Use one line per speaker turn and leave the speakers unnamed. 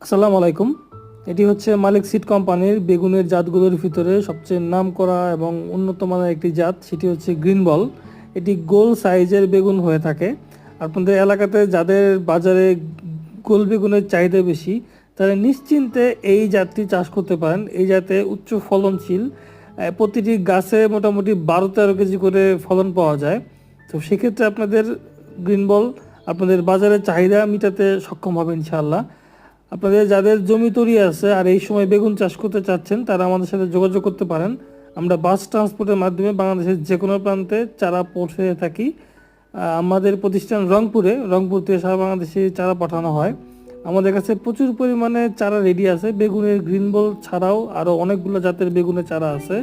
আসসালামু আলাইকুম। এটি হচ্ছে মালিক সিড কোম্পানির বেগুনের জাতগুলোর ভিতরে সবচেয়ে নামকরা এবং উন্নত মানের একটি জাত, সেটি হচ্ছে গ্রিন বল। এটি গোল সাইজের বেগুন হয়ে থাকে। আপনাদের এলাকাতে যাদের বাজারে গোল বেগুনের চাহিদা বেশি, তারা নিশ্চিন্তে এই জাতটি চাষ করতে পারেন। এই জাতে উচ্চ ফলনশীল, প্রতিটি গাছে মোটামুটি 12-13 কেজি করে ফলন পাওয়া যায়। তো সেক্ষেত্রে আপনাদের গ্রিন বল আপনাদের বাজারের চাহিদা মেটাতে সক্ষম হবে ইনশাআল্লাহ। আপনাদের যাদের জমি তৈরি আছে আর এই সময় বেগুন চাষ করতে চাচ্ছেন, তারা আমাদের সাথে যোগাযোগ করতে পারেন। আমরা বাস ট্রান্সপোর্টের মাধ্যমে বাংলাদেশের যে কোনো প্রান্তে চারা পৌঁছে থাকি। আমাদের প্রতিষ্ঠান রংপুর থেকে সারা বাংলাদেশে চারা পাঠানো হয়। আমাদের কাছে প্রচুর পরিমাণে চারা রেডি আছে। বেগুনের গ্রিন বল ছাড়াও আরও অনেকগুলো জাতের বেগুনের চারা আছে।